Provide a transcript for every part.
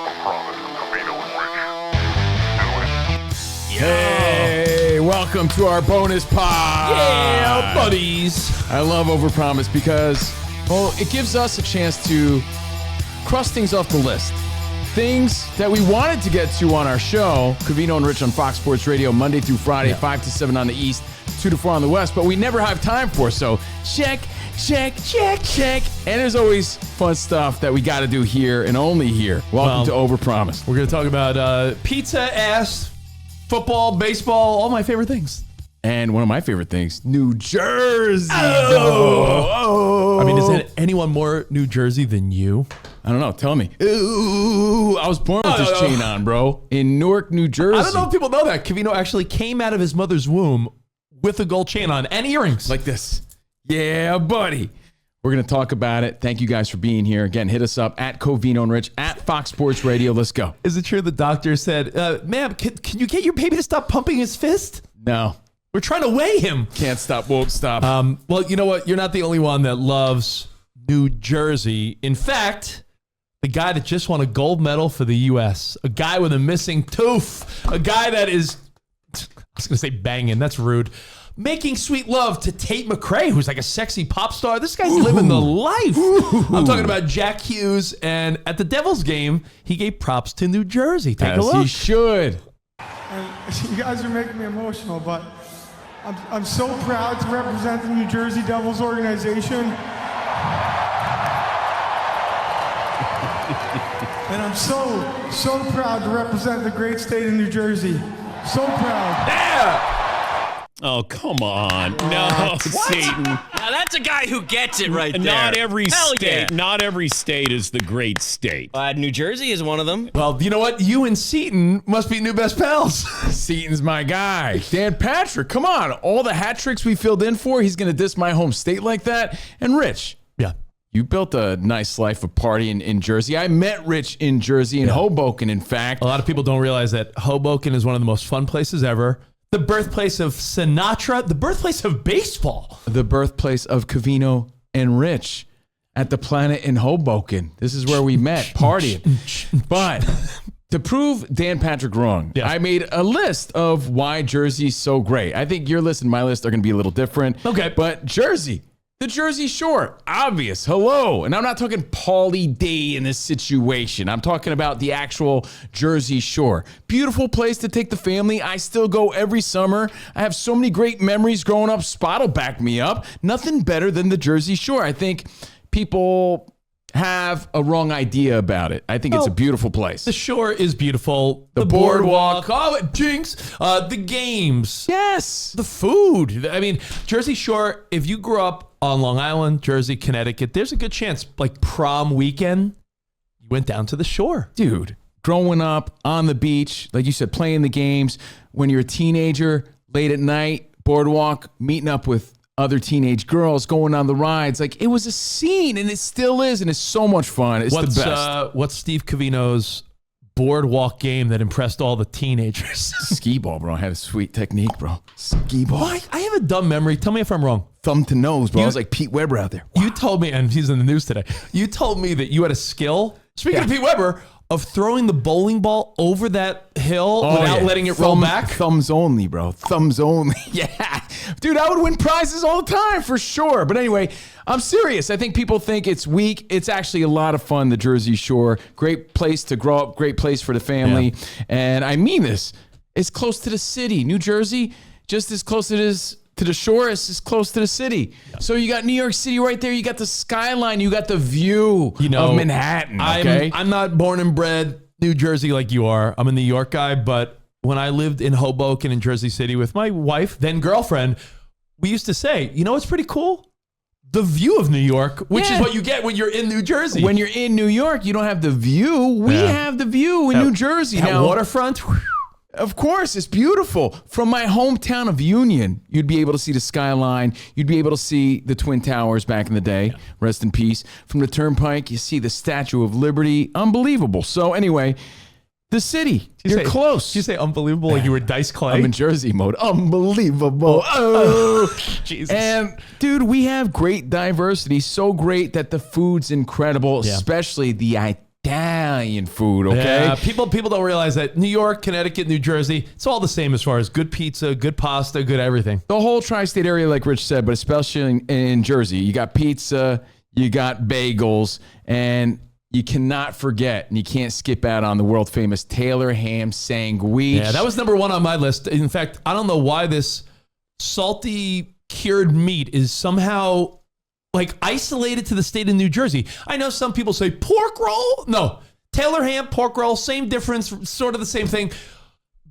Overpromised, Covino Rich. Hey, welcome to our bonus pod. Yeah, buddies. I love Overpromised because, well, it gives us a chance to cross things off the list. Things that we wanted to get to on our show, Covino and Rich on Fox Sports Radio, Monday through Friday, 5 to 7 on the East, 2 to 4 on the West, but we never have time for. So check. And there's always fun stuff that we got to do here and only here. Welcome to Overpromised. We're going to talk about pizza, ass, football, baseball, all my favorite things. And one of my favorite things, New Jersey. I mean, is there anyone more New Jersey than you? I don't know. Tell me. Ooh, I was born with this chain on, bro. In Newark, New Jersey. I don't know if people know that. Covino actually came out of his mother's womb with a gold chain on and earrings. Like this. Yeah, buddy. We're going to talk about it. Thank you guys for being here. Again, hit us up at Covino and Rich at Fox Sports Radio. Let's go. Is it true the doctor said, ma'am, can you get your baby to stop pumping his fist? No. We're trying to weigh him. Can't stop, won't stop. Well, you know what? You're not the only one that loves New Jersey. In fact, the guy that just won a gold medal for the U.S., a guy with a missing tooth, a guy that is, I was going to say banging, that's rude, making sweet love to Tate McRae, who's like a sexy pop star. This guy's living the life. I'm talking about Jack Hughes, and at the Devils game, he gave props to New Jersey. Take a look. He should. You guys are making me emotional, but I'm so proud to represent the New Jersey Devils organization. And I'm so proud to represent the great state of New Jersey. So proud. Yeah. Oh, come on. No, Satan. Now that's a guy who gets it right there. Not every Hell state. yeah. Not every state is the great state. New Jersey is one of them. Well, you know what? You and Seton must be new best pals. Seton's my guy. Dan Patrick, come on. All the hat tricks we filled in for, he's going to diss my home state like that. And Rich. Yeah. You built a nice life of partying in Jersey. I met Rich in Jersey, in Hoboken, in fact. A lot of people don't realize that Hoboken is one of the most fun places ever. The birthplace of Sinatra, the birthplace of baseball. The birthplace of Covino and Rich at the Planet in Hoboken. This is where we met, partying. But to prove Dan Patrick wrong, I made a list of why Jersey's so great. I think your list and my list are going to be a little different. Okay. But Jersey. The Jersey Shore, obvious, hello. And I'm not talking Paulie D in this situation. I'm talking about the actual Jersey Shore. Beautiful place to take the family. I still go every summer. I have so many great memories growing up. Spot will back me up. Nothing better than the Jersey Shore. I think people have a wrong idea about it. I think it's a beautiful place. The shore is beautiful. The boardwalk. Oh, it jinx. The games. Yes. The food. I mean, Jersey Shore, if you grew up on Long Island, Jersey, Connecticut, there's a good chance, like prom weekend, you went down to the shore. Dude, growing up on the beach, like you said, playing the games, when you're a teenager, late at night, boardwalk, meeting up with other teenage girls, going on the rides. Like, it was a scene, and it still is, and it's so much fun. It's the best. What's Steve Covino's boardwalk game that impressed all the teenagers? Skee ball, bro. I had a sweet technique, bro. Skee ball. Why? I have a dumb memory. Tell me if I'm wrong. Thumb to nose, bro. I was like Pete Weber out there. You told me, and he's in the news today, you told me that you had a skill, speaking of Pete Weber, of throwing the bowling ball over that hill without letting it roll back. Thumbs only, bro. Thumbs only. Yeah. Dude, I would win prizes all the time for sure. But anyway, I'm serious. I think people think it's weak. It's actually a lot of fun, the Jersey Shore. Great place to grow up. Great place for the family. Yeah. And I mean this. It's close to the city. New Jersey, just as close as it is to the shore, it's close to the city. Yeah. So you got New York City right there. You got the skyline. You got the view of Manhattan. Okay? I'm not born and bred New Jersey like you are. I'm a New York guy. But when I lived in Hoboken in Jersey City with my wife, then girlfriend, we used to say, you know what's pretty cool? The view of New York, which is what you get when you're in New Jersey. When you're in New York, you don't have the view. We have the view in New Jersey. Now, waterfront. Of course, it's beautiful. From my hometown of Union, you'd be able to see the skyline. You'd be able to see the Twin Towers back in the day. Rest in peace. From the Turnpike, you see the Statue of Liberty. Unbelievable. So anyway, the city. You're close. Did you say unbelievable like you were Dice Clay? I'm in Jersey mode. Unbelievable. Oh, Jesus. And, dude, we have great diversity. So great that the food's incredible, especially the Italian food, okay? Yeah, people don't realize that New York, Connecticut, New Jersey, it's all the same as far as good pizza, good pasta, good everything. The whole tri-state area, like Rich said, but especially in Jersey, you got pizza, you got bagels, and you cannot forget, and you can't skip out on the world famous Taylor ham sandwich. Yeah, that was number one on my list. In fact, I don't know why this salty cured meat is somehow like isolated to the state of New Jersey. I know some people say pork roll. No, Taylor ham, pork roll, same difference, sort of the same thing.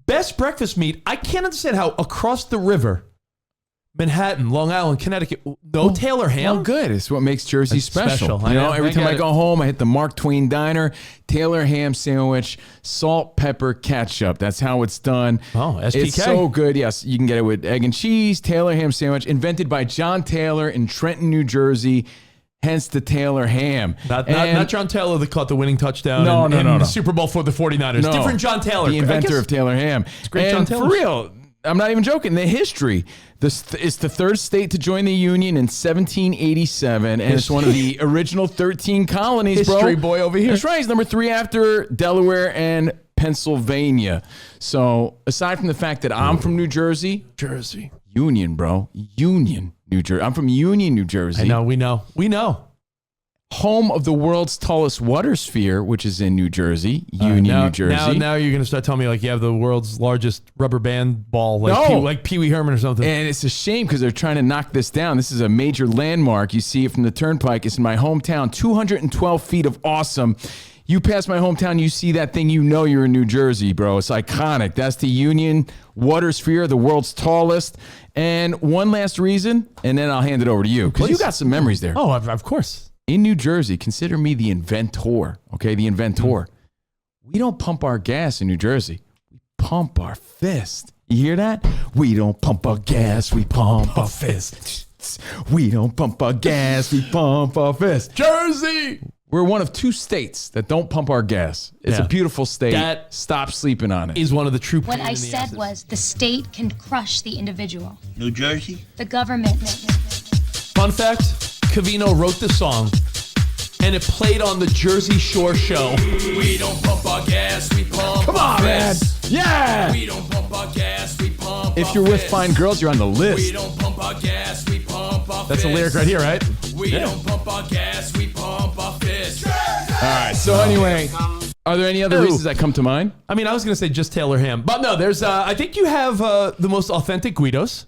Best breakfast meat. I can't understand how across the river, Manhattan, Long Island, Connecticut, no Taylor ham. Oh, good. It's what makes Jersey It's special. special. You know, I every time get I it. go home, I hit the Mark Twain Diner, Taylor ham sandwich, salt, pepper, ketchup. That's how it's done. Oh, SPK. It's so good. Yes, you can get it with egg and cheese, Taylor ham sandwich, invented by John Taylor in Trenton, New Jersey. Hence the Taylor ham. Not And John Taylor that caught the winning touchdown No, in no. the Super Bowl for the 49ers. No. Different John Taylor. the inventor of Taylor ham. great And John for Taylor's. real, I'm not even joking. The history. This is the third state to join the Union in 1787, and it's one of the original 13 colonies, bro. History boy over here. That's right. It's number 3 after Delaware and Pennsylvania. So aside from the fact that I'm from New Jersey, Union, bro. Union, New Jersey. I'm from Union, New Jersey. I know, we know. Home of the world's tallest water sphere, which is in New Jersey, Union, New Jersey. Now you're going to start telling me like you have the world's largest rubber band ball, like No. like Pee Wee Herman or something. And it's a shame because they're trying to knock this down. This is a major landmark. You see it from the turnpike. It's in my hometown, 212 feet of awesome. You pass my hometown, you see that thing, you know you're in New Jersey, bro. It's iconic. That's the Union Water Sphere, the world's tallest. And one last reason, and then I'll hand it over to you because you got some memories there. Oh, of course. In New Jersey, consider me the inventor, okay? The inventor. We don't pump our gas in New Jersey. We pump our fist. You hear that? We don't pump our gas, we pump our fist. We don't pump our gas, we pump our fist. Jersey! We're one of 2 states that don't pump our gas. It's Yeah. a beautiful state. That Stop sleeping on it. Is one of the true What pain I in the said asses. was the state can crush the individual. New Jersey? The government. Fun fact, Covino wrote the song and it played on the Jersey Shore show. We don't pump our gas, we pump Come our on, man. fist. Yeah. We don't pump our gas, we pump If our you're with fist. fine girls, you're on the We list. don't pump our gas, we pump our That's fist. a lyric right here, right? We don't pump our gas, we pump our fist. All right. So anyway, are there any other Ooh. reasons that come to mind? I mean, I was going to say just Taylor ham. But no, there's, I think you have the most authentic Guidos.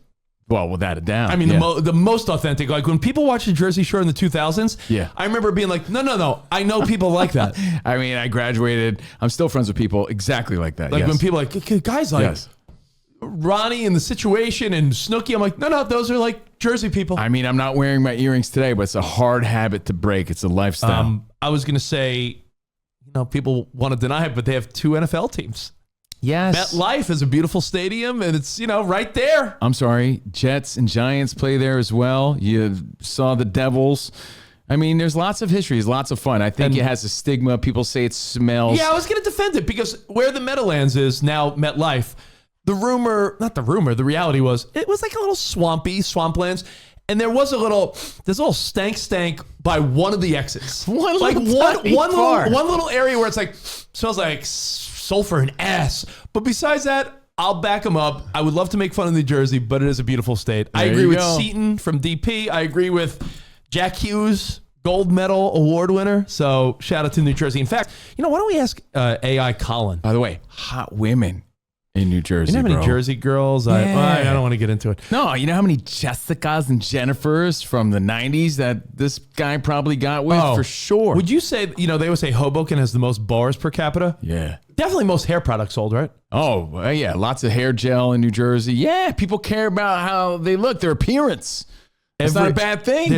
Well, without a doubt. I mean, yeah. the most authentic. Like when people watched the Jersey Shore in the 2000s, Yeah. I remember being like, no, I know people like that. I mean, I graduated. I'm still friends with people exactly like that. Like yes. when people are like, guys like Yes. Ronnie and the Situation and Snooki, I'm like, no, those are like Jersey people. I mean, I'm not wearing my earrings today, but it's a hard habit to break. It's a lifestyle. I was going to say, people want to deny it, but they have 2 NFL teams. yes. MetLife is a beautiful stadium, and it's, right there. I'm sorry. Jets and Giants play there as well. You saw the Devils. I mean, there's lots of history. It's lots of fun. I think And- it has a stigma. People say it smells. Yeah, I was going to defend it because where the Meadowlands is now MetLife, the reality was it was like a little swamplands. And there's a little stank by one of the exits. One like little tiny one part. little area where it's like smells like sulfur and ass. But besides that, I'll back them up. I would love to make fun of New Jersey, but it is a beautiful state. I There agree you with go. Seton from DP. I agree with Jack Hughes, gold medal award winner. So shout out to New Jersey. In fact, why don't we ask AI Colin? By the way, hot women in New Jersey. You know how many bro. Jersey girls? Yeah. I don't want to get into it. No, you know how many Jessicas and Jennifers from the 90s that this guy probably got with? For sure. Would you say, they always say Hoboken has the most bars per capita? Yeah. Definitely most hair products sold, right? Oh, well, yeah. Lots of hair gel in New Jersey. Yeah. People care about how they look, their appearance. It's not a bad thing.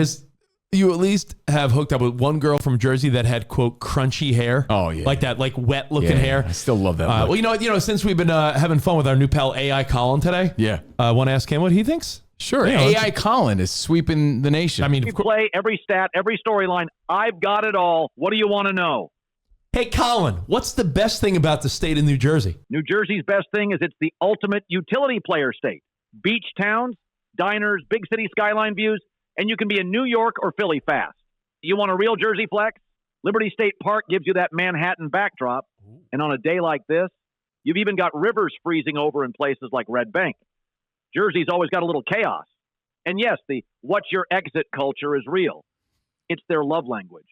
You at least have hooked up with one girl from Jersey that had, quote, crunchy hair. Oh, yeah. Like that, like wet looking Yeah, hair. I still love that look. Well, since we've been having fun with our new pal AI Colin today. Yeah. I want to ask him what he thinks. Sure. Yeah, AI Colin is sweeping the nation. I mean, Every play, every stat, every storyline. I've got it all. What do you want to know? hey, Colin, what's the best thing about the state of New Jersey? New Jersey's best thing is it's the ultimate utility player state. Beach towns, diners, big city skyline views, and you can be in New York or Philly fast. You want a real Jersey flex? Liberty State Park gives you that Manhattan backdrop. And on a day like this, you've even got rivers freezing over in places like Red Bank. Jersey's always got a little chaos. And yes, the what's your exit culture is real. It's their love language.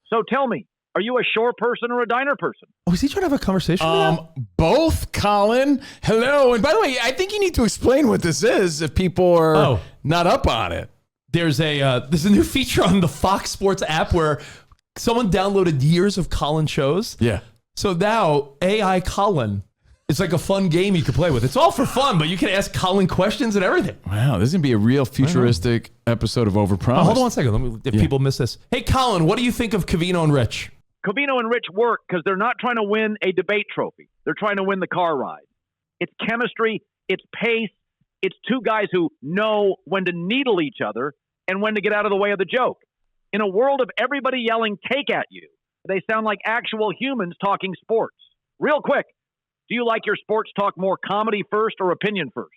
So tell me, are you a shore person or a diner person? Oh, is he trying to have a conversation with him? Both, Colin. Hello. And by the way, I think you need to explain what this is if people are not up on it. There's a new feature on the Fox Sports app where someone downloaded years of Colin shows. Yeah. So now AI Colin, it's like a fun game you can play with. It's all for fun, but you can ask Colin questions and everything. Wow, this is going to be a real futuristic episode of Overpromised. Hold on one second. If people miss this. Hey, Colin, what do you think of Covino and Rich? Covino and Rich work because they're not trying to win a debate trophy. They're trying to win the car ride. It's chemistry. It's pace. It's two guys who know when to needle each other and when to get out of the way of the joke. In a world of everybody yelling, take at you, they sound like actual humans talking sports. Real quick, do you like your sports talk more comedy first or opinion first?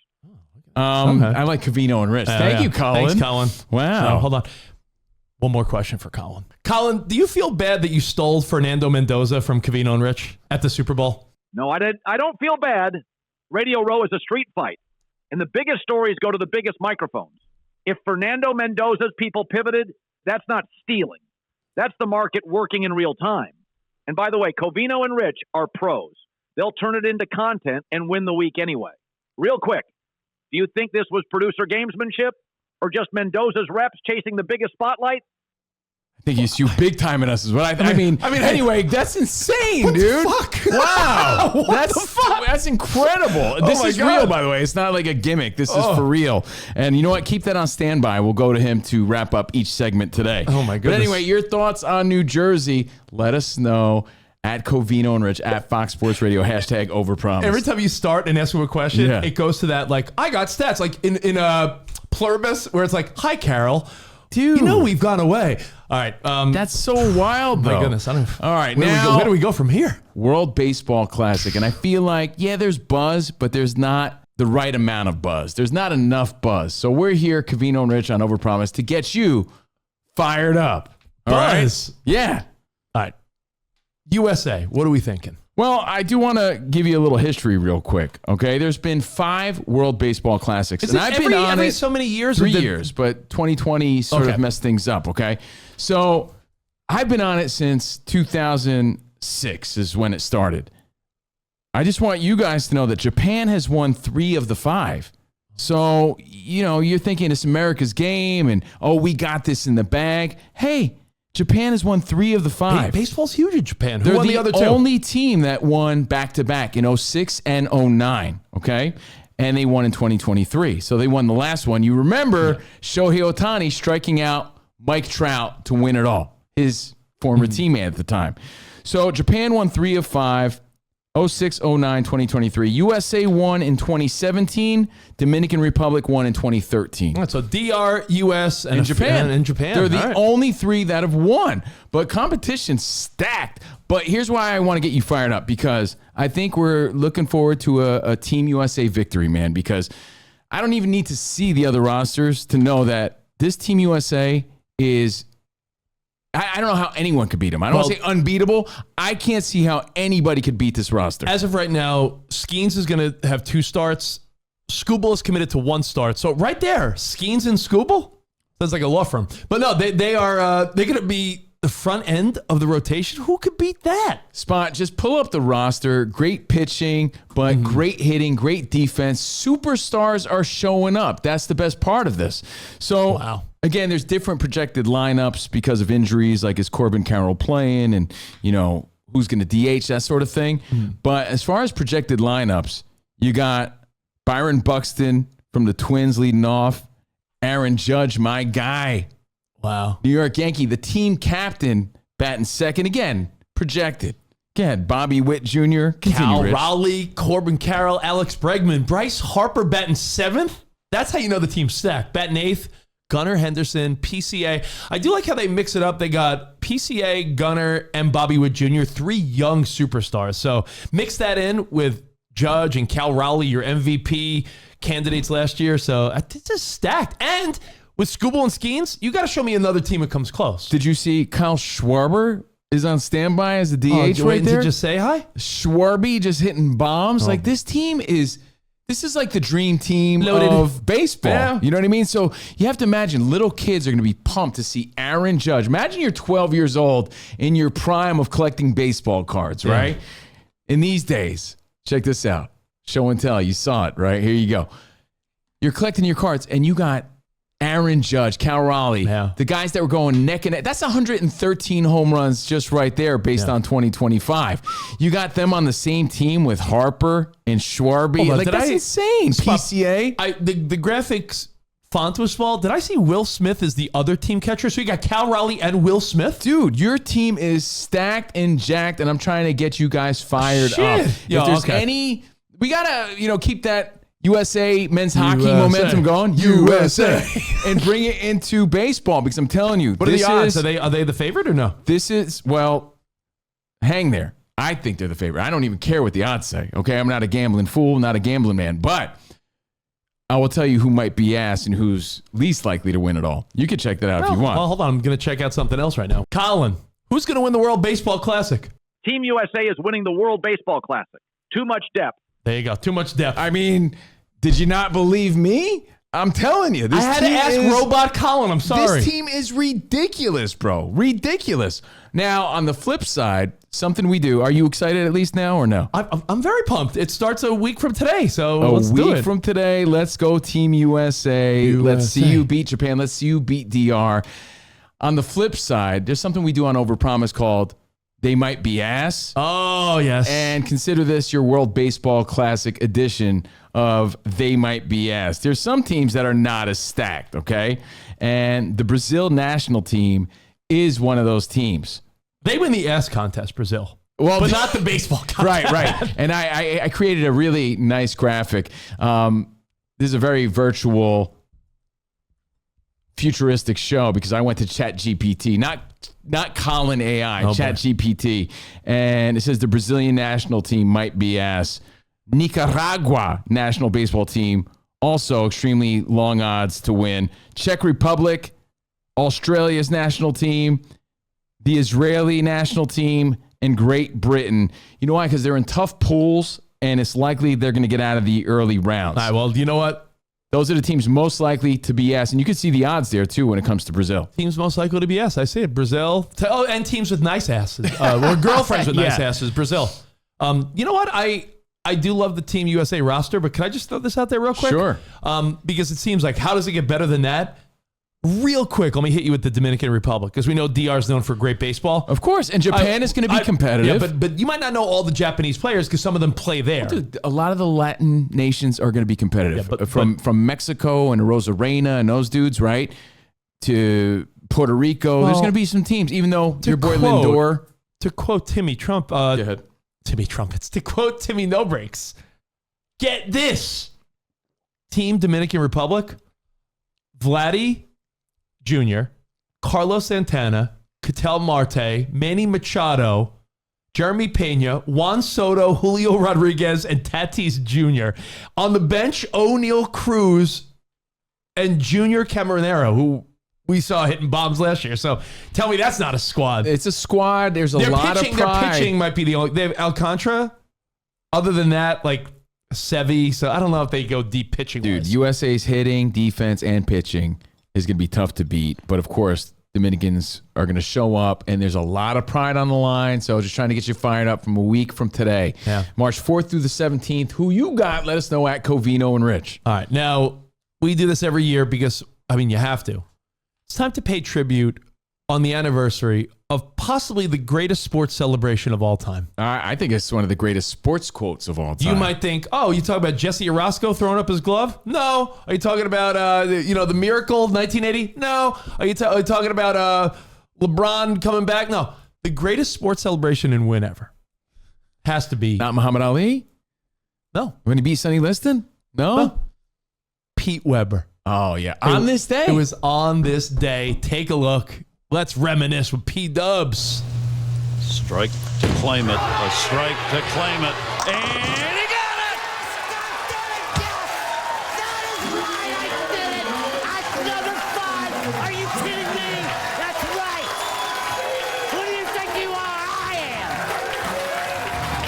I like Covino and Rich. Thank you, Colin. Thanks, Colin. Wow. Hold on. One more question for Colin. Colin, do you feel bad that you stole Fernando Mendoza from Covino and Rich at the Super Bowl? No, I don't feel bad. Radio Row is a street fight, and the biggest stories go to the biggest microphones. If Fernando Mendoza's people pivoted, that's not stealing. That's the market working in real time. And by the way, Covino and Rich are pros. They'll turn it into content and win the week anyway. Real quick, do you think this was producer gamesmanship or just Mendoza's reps chasing the biggest spotlight? I think he's you big time in us is what I mean, anyway, that's insane, what dude. The fuck? Wow. That's incredible. This is real, by the way. It's not like a gimmick. This is for real. And you know what? Keep that on standby. We'll go to him to wrap up each segment today. Oh, my goodness. But anyway, your thoughts on New Jersey, let us know at Covino and Rich, at Fox Sports Radio, hashtag Overpromised. Every time you start and ask him a question, it goes to that, like, I got stats. Like in a pluribus where it's like, hi, Carol. Dude. You know we've gone away. All right. That's so wild, though. My goodness. All right. Where do we go from here? World Baseball Classic. And I feel like, there's buzz, but there's not the right amount of buzz. There's not enough buzz. So we're here, Covino and Rich on Overpromised, to get you fired up. All Buzz. right? Yeah. All right. USA, what are we thinking? Well, I do want to give you a little history real quick, okay? There's been 5 World Baseball Classics. And I've been on it so many years? 3 years, but 2020 sort of messed things up, okay? So I've been on it since 2006 is when it started. I just want you guys to know that Japan has won 3 of the 5. So, you're thinking it's America's game and, we got this in the bag. Hey, Japan has won 3 of the 5. Baseball's huge in Japan. Who They're won the other 2? They're the only team that won back-to-back in 06 and 09, okay? And they won in 2023. So they won the last one. You remember Shohei Ohtani striking out Mike Trout to win it all, his former teammate at the time. So Japan won 3 of 5, 06, 09, 2023. USA won in 2017. Dominican Republic won in 2013. Right, so DR, US, and Japan. And Japan. They're the only 3 that have won. But competition's stacked. But here's why I want to get you fired up, because I think we're looking forward to a Team USA victory, man, because I don't even need to see the other rosters to know that this Team USA is... I don't know how anyone could beat them. I don't want to say unbeatable. I can't see how anybody could beat this roster. As of right now, Skeens is going to have 2 starts. Skubal is committed to 1 start. So right there, Skeens and Skubal? Sounds like a law firm. But no, they're going to be the front end of the rotation. Who could beat that? Spot, just pull up the roster. Great pitching, but great hitting, great defense. Superstars are showing up. That's the best part of this. So, again, there's different projected lineups because of injuries, like is Corbin Carroll playing and, who's going to DH, that sort of thing. But as far as projected lineups, you got Byron Buxton from the Twins leading off. Aaron Judge, my guy. Wow. New York Yankee, the team captain, batting second. Again, projected. Again, Bobby Witt Jr. Cal Raleigh, Corbin Carroll, Alex Bregman, Bryce Harper batting 7th. That's how you know the team's stacked. Batting 8th, Gunnar Henderson, PCA. I do like how they mix it up. They got PCA, Gunnar, and Bobby Witt Jr., 3 young superstars. So mix that in with Judge and Cal Raleigh, your MVP candidates last year. So it's just stacked. And with Skubal and Skeens, you got to show me another team that comes close. Did you see Kyle Schwarber is on standby as a DH right there. To just say hi? Schwarby just hitting bombs. Like this team is like the dream team of baseball. Yeah. You know what I mean? So you have to imagine little kids are going to be pumped to see Aaron Judge. Imagine you're 12 years old in your prime of collecting baseball cards, right? In these days, check this out. Show and tell. You saw it, right? Here you go. You're collecting your cards and you got Aaron Judge, Cal Raleigh, the guys that were going neck and neck. That's 113 home runs just right there based on 2025. You got them on the same team with Harper and Schwarby. That's insane. PCA. The graphics font was small. Did I see Will Smith as the other team catcher? So you got Cal Raleigh and Will Smith? Dude, your team is stacked and jacked, and I'm trying to get you guys fired up. If there's any, we got to, keep that USA men's hockey momentum going. USA. And bring it into baseball because I'm telling you. What are the odds? Are they the favorite or no? This is, hang there. I think they're the favorite. I don't even care what the odds say. Okay, I'm not a gambling fool, not a gambling man. But I will tell you who might be ass and who's least likely to win it all. You can check that out if you want. Well, hold on. I'm going to check out something else right now. Colin, who's going to win the World Baseball Classic? Team USA is winning the World Baseball Classic. Too much depth. There you go. Too much depth. I mean, did you not believe me? I'm telling you. I had to ask Robot Colin. I'm sorry. This team is ridiculous, bro. Ridiculous. Now, on the flip side, something we do. Are you excited at least now or no? I'm very pumped. It starts a week from today, so let's do it. A week from today, let's go Team USA. Let's see you beat Japan. Let's see you beat DR. On the flip side, there's something we do on Overpromised called They Might Be Ass. Oh, yes. And consider this your World Baseball Classic edition of They Might Be Ass. There's some teams that are not as stacked, okay? And the Brazil national team is one of those teams. They win the ass contest, Brazil. Well, but not the baseball contest. Right. And I created a really nice graphic. This is a very virtual, futuristic show because I went to ChatGPT, not Colin AI, ChatGPT. And it says the Brazilian national team might be ass. Nicaragua national baseball team, also extremely long odds to win. Czech Republic, Australia's national team, the Israeli national team, and Great Britain. You know why? Because they're in tough pools, and it's likely they're going to get out of the early rounds. All right, well, you know what? Those are the teams most likely to be ass. And you can see the odds there, too, when it comes to Brazil. Teams most likely to be ass. I see it. Brazil. And teams with nice asses. Or girlfriends with nice asses. Brazil. You know what? I do love the Team USA roster, but can I just throw this out there real quick? Sure. Because it seems like, how does it get better than that? Real quick, let me hit you with the Dominican Republic, because we know DR is known for great baseball. Of course, and Japan is going to be competitive. Yeah, but you might not know all the Japanese players because some of them play there. Dude, a lot of the Latin nations are going to be competitive. Yeah, from Mexico and Rosarena and those dudes, right, to Puerto Rico. There's going to be some teams, even though your boy Lindor. To quote Timmy Trump, Go ahead. Timmy Trumpets, to quote Timmy No Breaks, get this. Team Dominican Republic, Vladdy Jr., Carlos Santana, Ketel Marte, Manny Machado, Jeremy Pena, Juan Soto, Julio Rodriguez, and Tatis Jr. On the bench, O'Neal Cruz and Junior Camarero, who we saw hitting bombs last year. So tell me that's not a squad. It's a squad. There's a lot of pride. Their pitching might be the only. They have Alcantara. Other than that, like Sevy. So I don't know if they go deep pitching. Dude, USA's hitting, defense, and pitching is going to be tough to beat. But of course, Dominicans are going to show up, and there's a lot of pride on the line. So just trying to get you fired up from a week from today. Yeah. March 4th through the 17th. Who you got? Let us know at Covino and Rich. All right. Now, we do this every year because, you have to. It's time to pay tribute on the anniversary of possibly the greatest sports celebration of all time. I think it's one of the greatest sports quotes of all time. You might think, you talking about Jesse Orozco throwing up his glove? No. Are you talking about, the Miracle of 1980? No. Are you talking about LeBron coming back? No. The greatest sports celebration and win ever has to be. Not Muhammad Ali? No. When he beat Sonny Liston? No. Pete Weber. Oh, yeah. On this day? It was on this day. Take a look. Let's reminisce with P-Dubs. Strike to claim it. A strike to claim it. And he got it! That is right. I did it. That's number 5. Are you kidding me? That's right. Who do you think you are?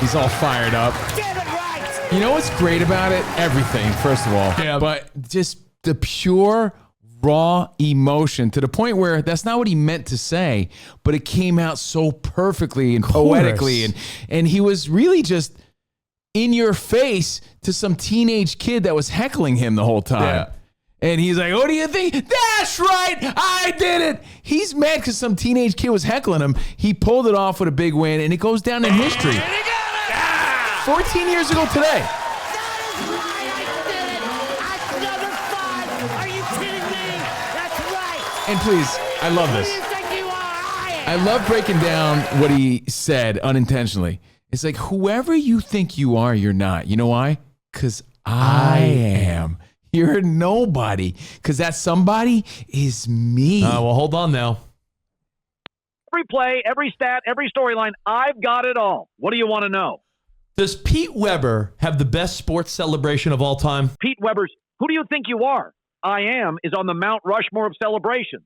He's all fired up. Get it right. You know what's great about it? Everything, first of all. Yeah. But just the pure, raw emotion to the point where that's not what he meant to say, but it came out so perfectly and poetically. And he was really just in your face to some teenage kid that was heckling him the whole time. Yeah. And he's like, what do you think? That's right. I did it. He's mad because some teenage kid was heckling him. He pulled it off with a big win, and it goes down in history. 14 years ago today. That is right. I did it. That's number 5. Are you kidding me? That's right. And please, I love Who this. do you think you are? I I am. love breaking down what he said unintentionally. It's like, whoever you think you are, you're not. You know why? Because I am. You're nobody. Because that somebody is me. Well, hold on now. Every play, every stat, every storyline, I've got it all. What do you want to know? Does Pete Weber have the best sports celebration of all time? Pete Weber's Who Do You Think You Are? I Am is on the Mount Rushmore of celebrations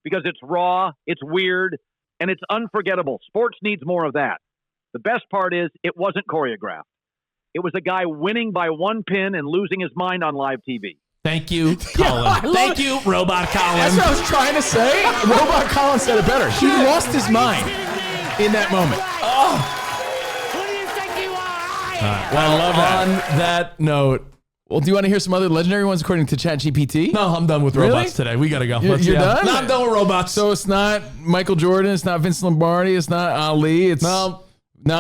because it's raw, it's weird, and it's unforgettable. Sports needs more of that. The best part is it wasn't choreographed. It was a guy winning by one pin and losing his mind on live TV. Thank you, Colin. Thank you, Robot Colin. That's what I was trying to say. Robot Colin said it better. He lost his mind in that moment. Who do you think you are? I am. I love that. On that note, Well, do you want to hear some other legendary ones according to ChatGPT? no, I'm done with Really? robots today. We got to go. You're done? No, I'm done with robots. So it's not Michael Jordan. It's not Vince Lombardi. It's not Ali. It's not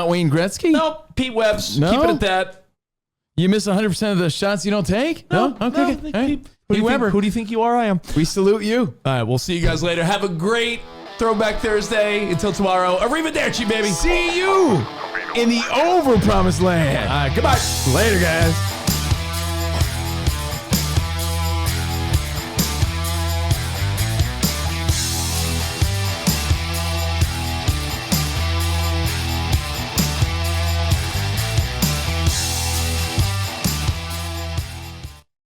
Wayne Gretzky. no, Pete Webb's. No? Keep it at that. You miss 100% of the shots you don't take? No? Okay. All right. Pete Weber. Who do you think you are? I am. We salute you. All right, we'll see you guys later. Have a great Throwback Thursday. Until tomorrow. Arrivederci, baby. See you in the Overpromised land. All right, goodbye. Later, guys.